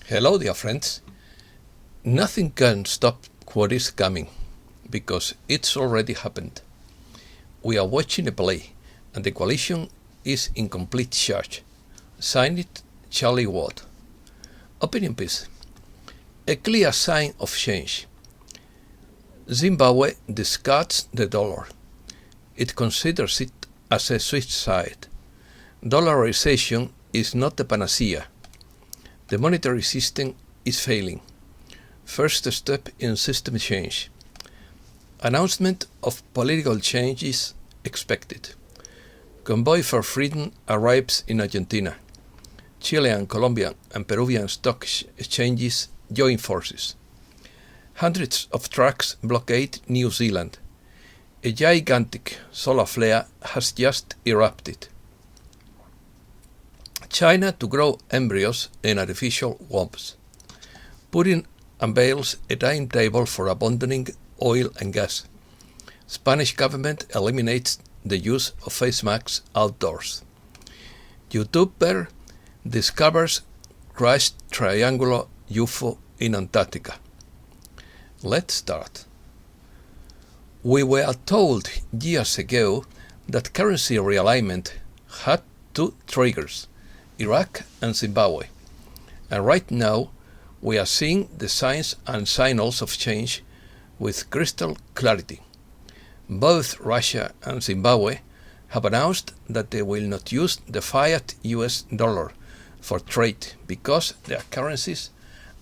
Hello, dear friends. Nothing can stop what is coming, because it's already happened. We are watching a play, and the coalition is in complete charge. Sign it, Charlie Ward. Opinion piece. A clear sign of change. Zimbabwe discards the dollar. It considers it as a suicide. Dollarization is not the panacea. The monetary system is failing. First step in system change. Announcement of political changes expected. Convoy for freedom arrives in Argentina. Chilean, Colombian, and Peruvian stock exchanges join forces. Hundreds of trucks blockade New Zealand. A gigantic solar flare has just erupted. China to grow embryos in artificial wombs. Putin unveils a timetable for abandoning oil and gas. Spanish government eliminates the use of face masks outdoors. YouTuber discovers crashed triangular UFO in Antarctica. Let's start. We were told years ago that currency realignment had two triggers, Iraq and Zimbabwe. And right now, we are seeing the signs and signals of change with crystal clarity. Both Russia and Zimbabwe have announced that they will not use the fiat US dollar for trade because their currencies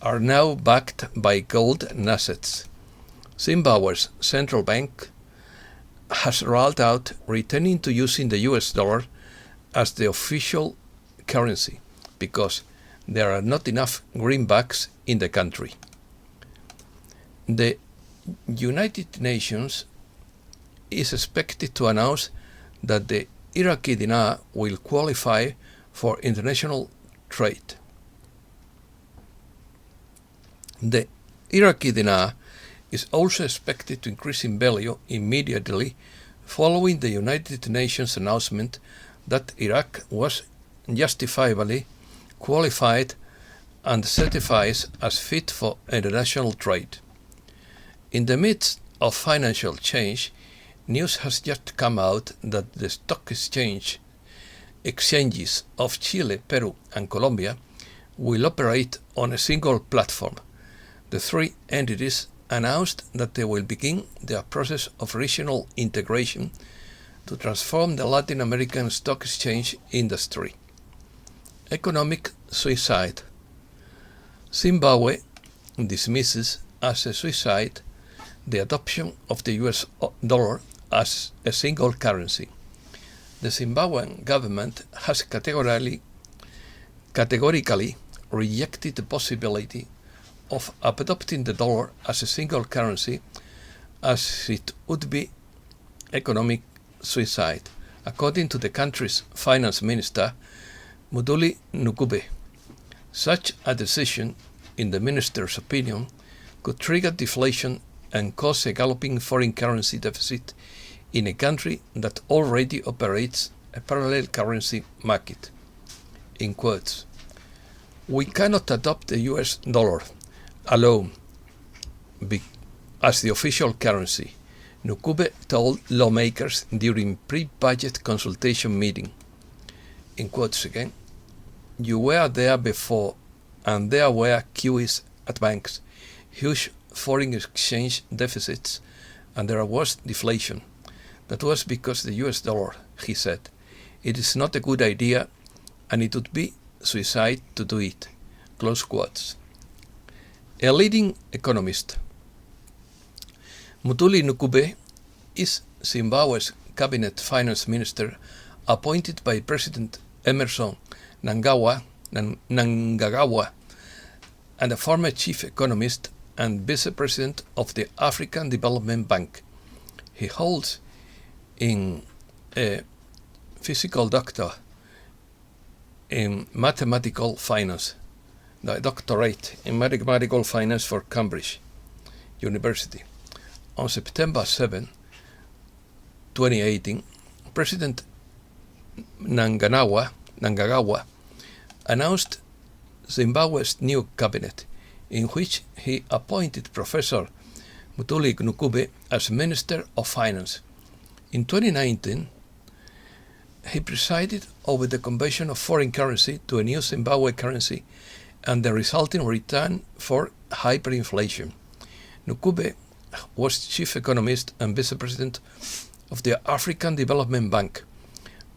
are now backed by gold and assets. Zimbabwe's central bank has rolled out returning to using the US dollar as the official currency because there are not enough greenbacks in the country. The United Nations is expected to announce that the Iraqi dinar will qualify for international trade. The Iraqi dinar is also expected to increase in value immediately following the United Nations announcement that Iraq was justifiably qualified and certified as fit for international trade. In the midst of financial change, news has just come out that the stock exchanges of Chile, Peru, and Colombia will operate on a single platform. The three entities announced that they will begin their process of regional integration to transform the Latin American stock exchange industry. Economic suicide. Zimbabwe dismisses as a suicide the adoption of the US dollar as a single currency. The Zimbabwean government has categorically rejected the possibility of adopting the dollar as a single currency, as it would be economic suicide, according to the country's finance minister, Muduli Ncube. Such a decision, in the minister's opinion, could trigger deflation and cause a galloping foreign currency deficit in a country that already operates a parallel currency market. In quotes, "We cannot adopt the US dollar alone as the official currency," Ncube told lawmakers during pre-budget consultation meeting. In quotes again, "You were there before, and there were QEs at banks, huge foreign exchange deficits, and there was deflation. That was because the US dollar," he said. "It is not a good idea, and it would be suicide to do it." Close quotes. A leading economist. Muduli Ncube is Zimbabwe's cabinet finance minister appointed by President Emerson Mnangagwa and a former chief economist and vice president of the African Development Bank. He holds in a physical doctor in mathematical finance, the doctorate in mathematical finance for Cambridge University. On September 7, 2018, President Mnangagwa announced Zimbabwe's new cabinet, in which he appointed Professor Mutuli Ncube as Minister of Finance. In 2019, he presided over the conversion of foreign currency to a new Zimbabwe currency and the resulting return for hyperinflation. Ncube was chief economist and vice president of the African Development Bank.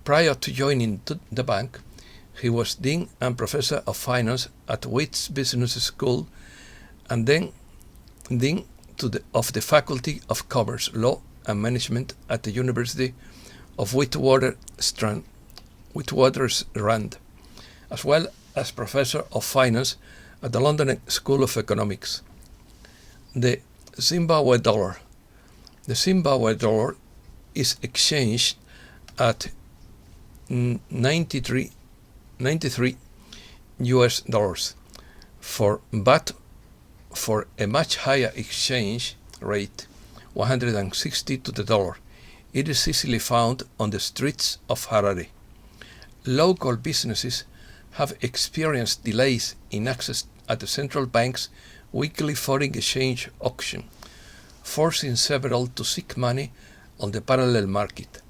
Prior to joining the bank, he was dean and professor of finance at Wits Business School and then dean of the Faculty of Commerce, Law and Management at the University of Witwatersrand, as well as professor of finance at the London School of Economics. The Zimbabwe dollar. The Zimbabwe dollar is exchanged at 93 US dollars, but for a much higher exchange rate, 160 to the dollar. It is easily found on the streets of Harare. Local businesses have experienced delays in access at the central bank's weekly foreign exchange auction, forcing several to seek money on the parallel market.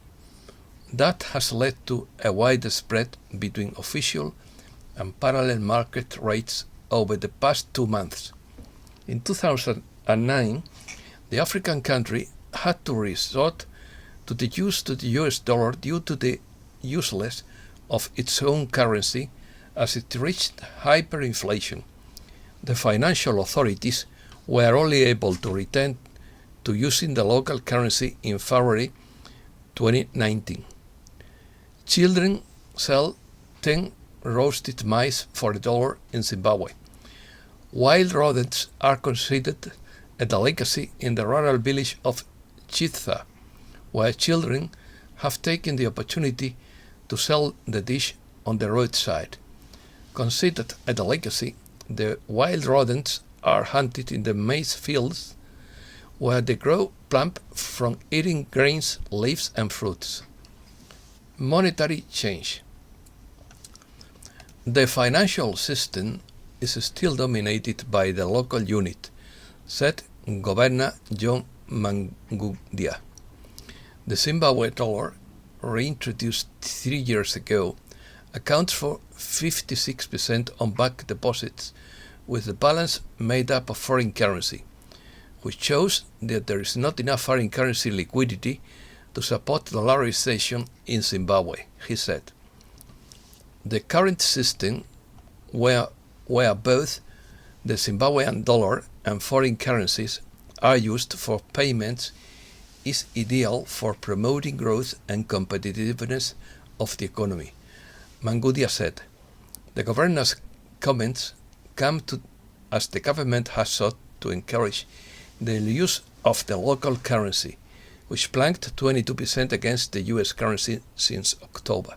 That has led to a wide spread between official and parallel market rates over the past 2 months. In 2009, the African country had to resort to the use of the US dollar due to the useless of its own currency as it reached hyperinflation. The financial authorities were only able to return to using the local currency in February 2019. Children sell 10 roasted mice for $1 in Zimbabwe. Wild rodents are considered a delicacy in the rural village of Chitha, where children have taken the opportunity to sell the dish on the roadside. Considered a delicacy, the wild rodents are hunted in the maize fields, where they grow plump from eating grains, leaves, and fruits. Monetary change. The financial system is still dominated by the local unit, said Governor John Mangudia. The Zimbabwe dollar, reintroduced 3 years ago, accounts for 56% on bank deposits, with the balance made up of foreign currency, which shows that there is not enough foreign currency liquidity to support dollarization in Zimbabwe, he said. The current system, where both the Zimbabwean dollar and foreign currencies are used for payments, is ideal for promoting growth and competitiveness of the economy, Mangudia said. The governor's comments come as the government has sought to encourage the use of the local currency, which plunged 22% against the US currency since October.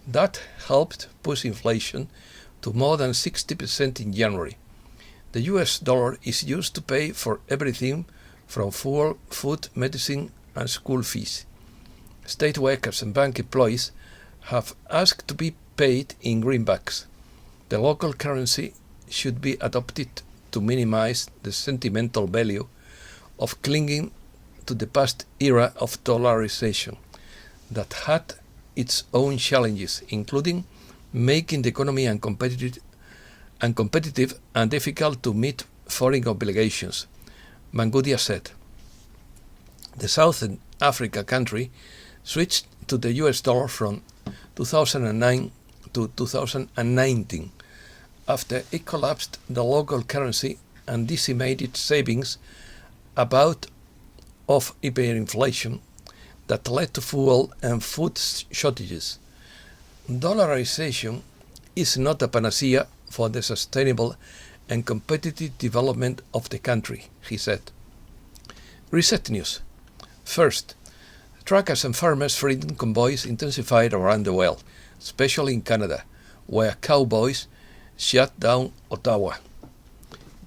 That helped push inflation to more than 60% in January. The US dollar is used to pay for everything from fuel, food, medicine, and school fees. State workers and bank employees have asked to be paid in greenbacks. The local currency should be adopted to minimize the sentimental value of clinging to the past era of dollarization that had its own challenges, including making the economy uncompetitive and difficult to meet foreign obligations, Mangudia said. The Southern Africa country switched to the US dollar from 2009 to 2019 after it collapsed the local currency and decimated savings of hyperinflation that led to fuel and food shortages. Dollarization is not a panacea for the sustainable and competitive development of the country, he said. Recent news. First, truckers and farmers' freedom convoys intensified around the world, especially in Canada, where cowboys shut down Otawa.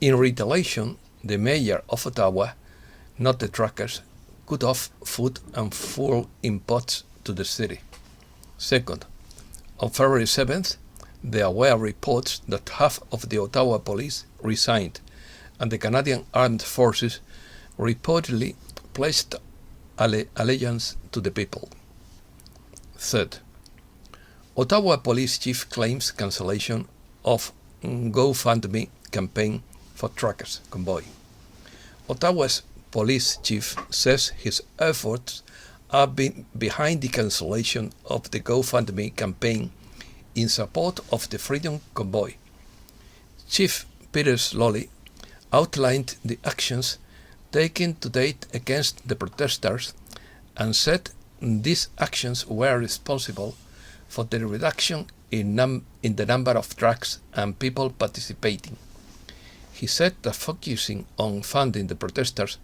In retaliation, the mayor of Ottawa, not the truckers, cut off food and fuel imports to the city. Second, on February 7th, There were reports that half of the Ottawa police resigned, and the Canadian Armed Forces reportedly pledged allegiance to the people. Third, Ottawa police chief claims cancellation of Gofundme campaign for truckers convoy. Ottawa's police chief says his efforts are behind the cancellation of the Gofundme campaign in support of the Freedom Convoy. Chief Peter Sloley outlined the actions taken to date against the protesters and said these actions were responsible for the reduction in the number of trucks and people participating. He said that focusing on funding the protesters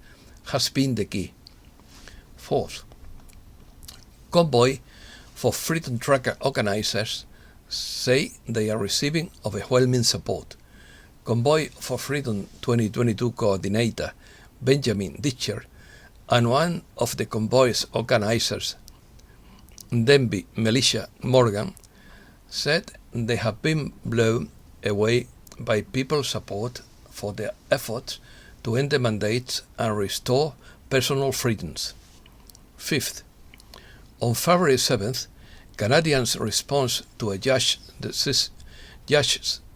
has been the key. Fourth, Convoy for Freedom Trucker organizers say they are receiving overwhelming support. Convoy for Freedom 2022 coordinator Benjamin Ditcher and one of the convoy's organizers, Denby Militia Morgan, said they have been blown away by people's support for their efforts to end the mandates and restore personal freedoms. Fifth, on February 7th, Canadians' response to a judge's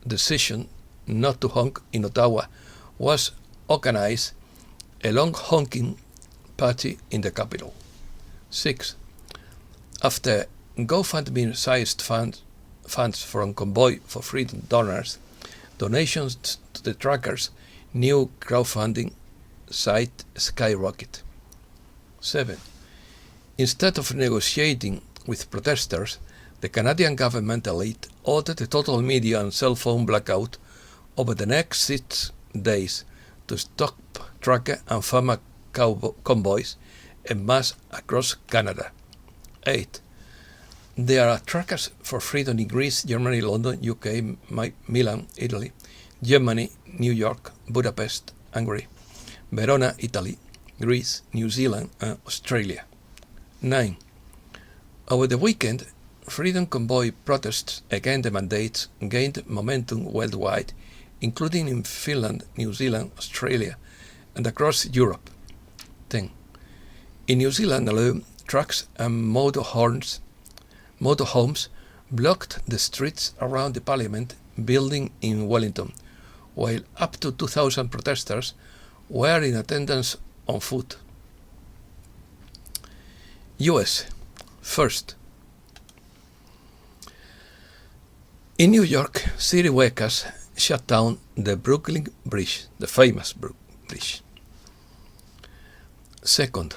decision not to honk in Ottawa was organized a long honking party in the capital. 6. After GoFundMe-sized funds from Convoy for Freedom donors, donations to the truckers' new crowdfunding site skyrocketed. 7. Instead of negotiating with protesters, the Canadian government elite ordered a total media and cell phone blackout over the next 6 days to stop trucker and farmer convoys en masse across Canada. 8. There are Truckers for Freedom in Greece, Germany, London, UK, Milan, Italy, Germany, New York, Budapest, Hungary, Verona, Italy, Greece, New Zealand, and Australia. 9. Over the weekend, Freedom Convoy protests against the mandates gained momentum worldwide, including in Finland, New Zealand, Australia, and across Europe. 10. In New Zealand alone, trucks and motorhomes blocked the streets around the Parliament building in Wellington, while up to 2,000 protesters were in attendance on foot. US. First. In New York, city workers shut down the Brooklyn Bridge, the famous bridge. Second.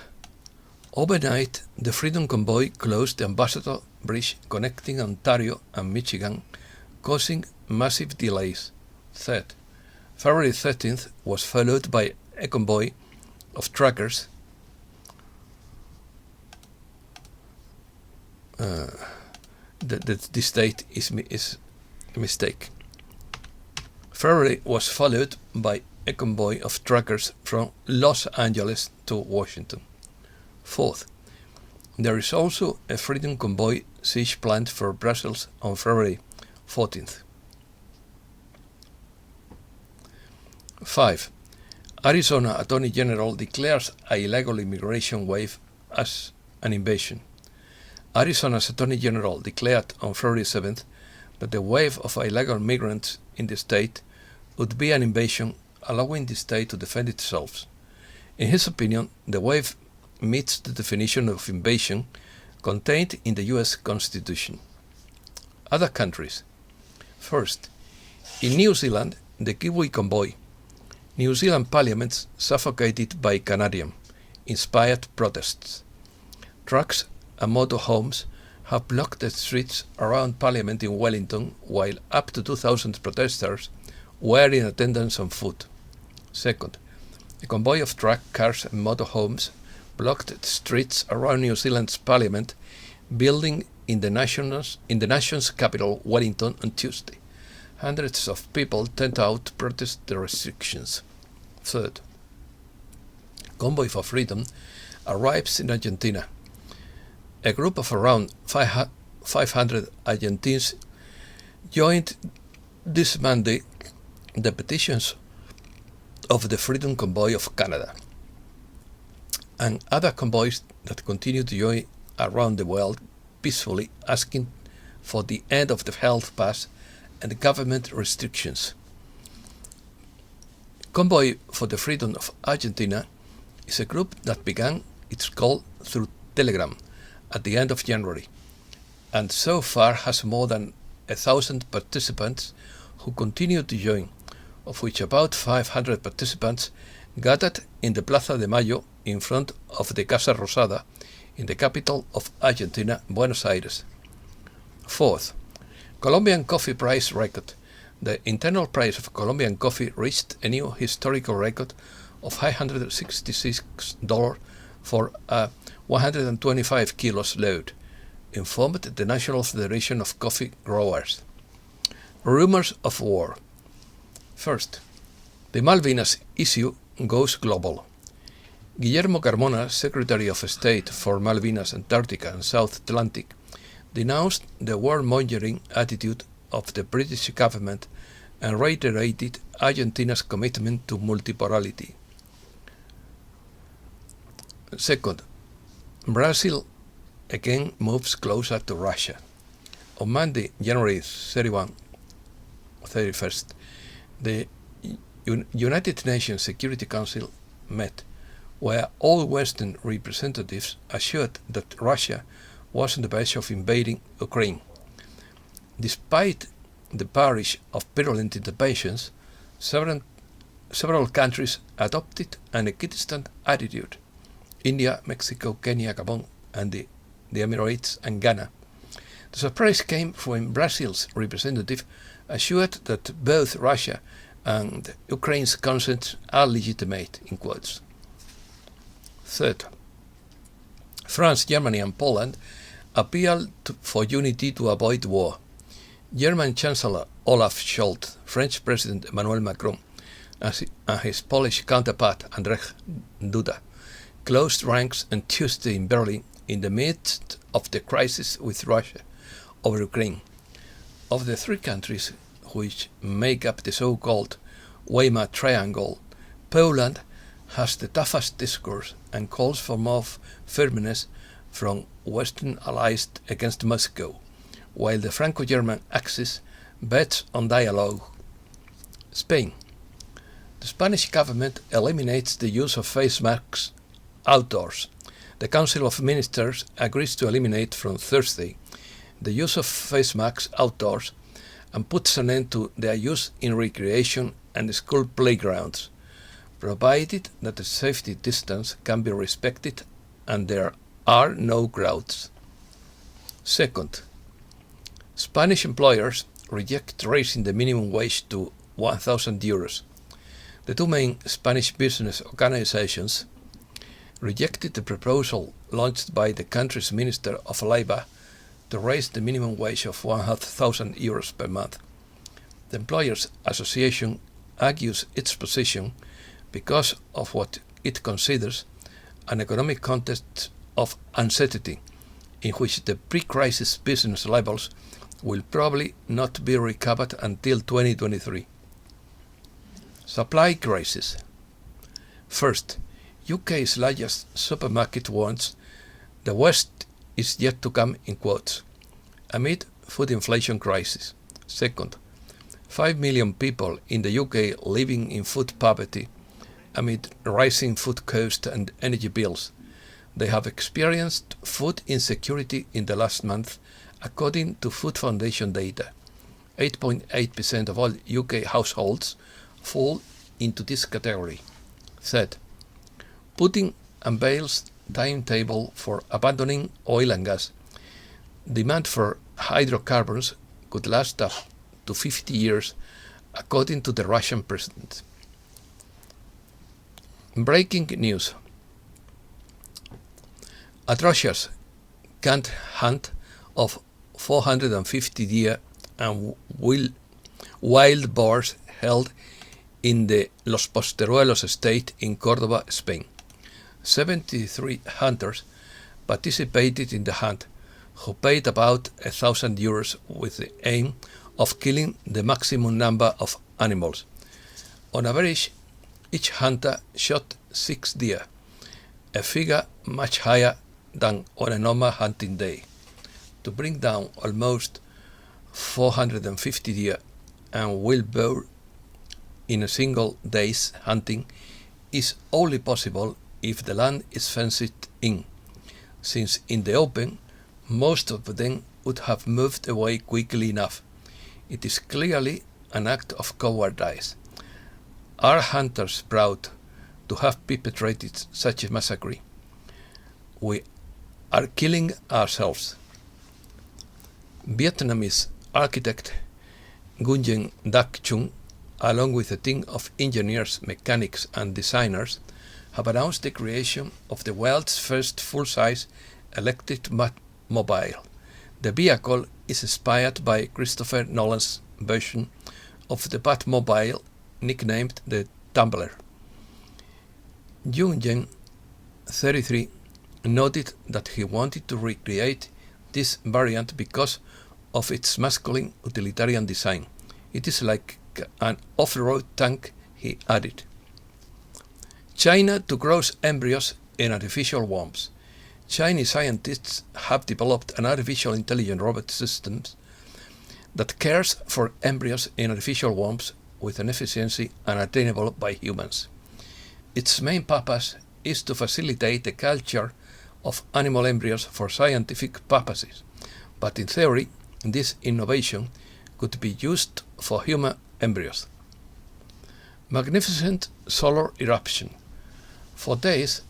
Overnight, the Freedom Convoy closed the Ambassador Bridge connecting Ontario and Michigan, causing massive delays. Third. February 13th was followed by a convoy of truckers this date is a mistake. February was followed by a convoy of truckers from Los Angeles to Washington. Fourth, there is also a Freedom Convoy siege planned for Brussels on February 14th. 5. Arizona Attorney General declares an illegal immigration wave as an invasion. Arizona's Attorney General declared on February 7th that the wave of illegal migrants in the state would be an invasion, allowing the state to defend itself. In his opinion, the wave meets the definition of invasion contained in the US Constitution. Other countries. First, in New Zealand, the Kiwi Convoy, New Zealand Parliament suffocated by Canadian-inspired protests. Trucks and motorhomes have blocked the streets around Parliament in Wellington, while up to 2,000 protesters were in attendance on foot. Second, a convoy of truck, cars and motorhomes blocked the streets around New Zealand's Parliament building in the nation's capital, Wellington, on Tuesday. Hundreds of people turned out to protest the restrictions. Third, Convoy for Freedom arrives in Argentina. A group of around 500 Argentines joined this Monday the petitions of the Freedom Convoy of Canada and other convoys that continue to join around the world peacefully, asking for the end of the health pass and government restrictions. Convoy for the Freedom of Argentina is a group that began its call through Telegram at the end of January, and so far has more than 1,000 participants who continue to join, of which about 500 participants gathered in the Plaza de Mayo in front of the Casa Rosada in the capital of Argentina, Buenos Aires. Fourth, Colombian coffee price record. The internal price of Colombian coffee reached a new historical record of $566 for a 125 kilos load, informed the National Federation of Coffee Growers. Rumors of war. First, the Malvinas issue goes global. Guillermo Carmona, Secretary of State for Malvinas, Antarctica and South Atlantic, denounced the warmongering attitude of the British government and reiterated Argentina's commitment to multipolarity. Second, Brazil again moves closer to Russia. On Monday, January 31st, the United Nations Security Council met, where all Western representatives assured that Russia was on the verge of invading Ukraine. Despite the barrage of virulent interventions, several countries adopted an equidistant attitude: India, Mexico, Kenya, Gabon, and the Emirates and Ghana. The surprise came when Brazil's representative assured that both Russia and Ukraine's consents are legitimate, in quotes. Third, France, Germany and Poland appealed for unity to avoid war. German Chancellor Olaf Scholz, French President Emmanuel Macron, and his Polish counterpart Andrzej Duda closed ranks on Tuesday in Berlin in the midst of the crisis with Russia over Ukraine. Of the three countries which make up the so-called Weimar Triangle, Poland has the toughest discourse and calls for more firmness from Western allies against Moscow, while the Franco-German axis bets on dialogue. Spain. The Spanish government eliminates the use of face masks outdoors. The Council of Ministers agrees to eliminate from Thursday the use of face masks outdoors and puts an end to their use in recreation and school playgrounds, provided that the safety distance can be respected and there are no crowds. Second, Spanish employers reject raising the minimum wage to 1,000 euros. The two main Spanish business organizations rejected the proposal launched by the country's Minister of Labour to raise the minimum wage of 1,000 euros per month. The Employers Association argues its position because of what it considers an economic context of uncertainty, in which the pre-crisis business levels will probably not be recovered until 2023. Supply crisis. First, UK's largest supermarket warns the West is yet to come, in quotes, amid food inflation crisis. Second, 5 million people in the UK living in food poverty amid rising food costs and energy bills. They have experienced food insecurity in the last month, according to Food Foundation data. 8.8% of all UK households fall into this category. Third, Putin unveils timetable for abandoning oil and gas. Demand for hydrocarbons could last up to 50 years, according to the Russian president. Breaking news. Atrocious canned hunt of 450 deer and wild boars held in the Los Posteruelos estate in Córdoba, Spain. 73 hunters participated in the hunt, who paid about €1,000 with the aim of killing the maximum number of animals. On average, each hunter shot 6 deer, a figure much higher than on a normal hunting day. To bring down almost 450 deer and wild boar in a single day's hunting is only possible if the land is fenced in, since in the open most of them would have moved away quickly enough. It is clearly an act of cowardice. Are hunters proud to have perpetrated such a massacre? We are killing ourselves. Vietnamese architect Nguyen Dak Chung, along with a team of engineers, mechanics and designers, have announced the creation of the world's first full-size electric mobile. The vehicle is inspired by Christopher Nolan's version of the Batmobile, nicknamed the Tumbler. Nguyen, 33, noted that he wanted to recreate this variant because of its masculine utilitarian design. It is like an off-road tank, he added. China to grow embryos in artificial wombs. Chinese scientists have developed an artificial intelligent robot system that cares for embryos in artificial wombs with an efficiency unattainable by humans. Its main purpose is to facilitate the culture of animal embryos for scientific purposes, but in theory, this innovation could be used for human embryos. Magnificent solar eruption. For days,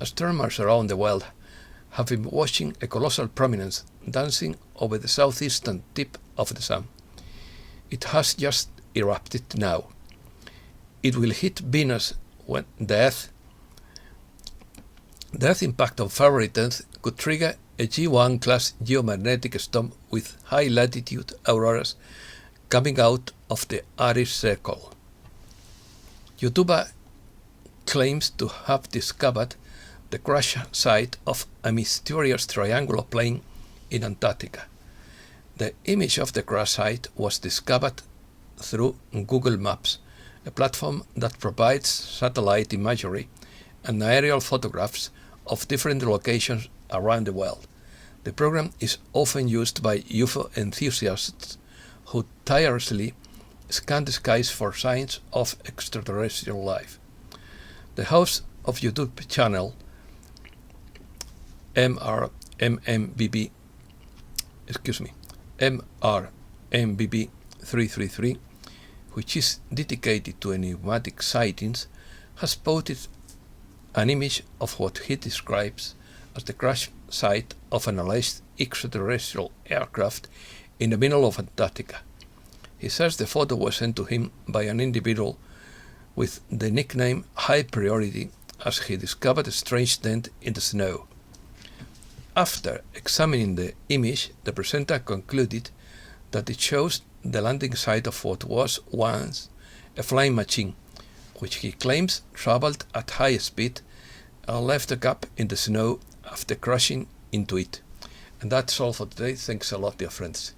astronomers around the world have been watching a colossal prominence dancing over the southeastern tip of the sun. It has just erupted now. It will hit Venus when the Earth impact on February 10th could trigger a G1 class geomagnetic storm with high latitude auroras coming out of the Aries circle. YouTuber claims to have discovered the crash site of a mysterious triangular plane in Antarctica. The image of the crash site was discovered through Google Maps, a platform that provides satellite imagery and aerial photographs of different locations around the world. The program is often used by UFO enthusiasts who tirelessly scan the skies for signs of extraterrestrial life. The host of YouTube channel MRMBB 333, which is dedicated to enigmatic sightings, has posted an image of what he describes as the crash site of an alleged extraterrestrial aircraft in the middle of Antarctica. He says the photo was sent to him by an individual with the nickname High Priority as he discovered a strange dent in the snow. After examining the image, the presenter concluded that it shows the landing site of what was once a flying machine, which he claims traveled at high speed and left a gap in the snow after crashing into it. And that's all for today. Thanks a lot, dear friends.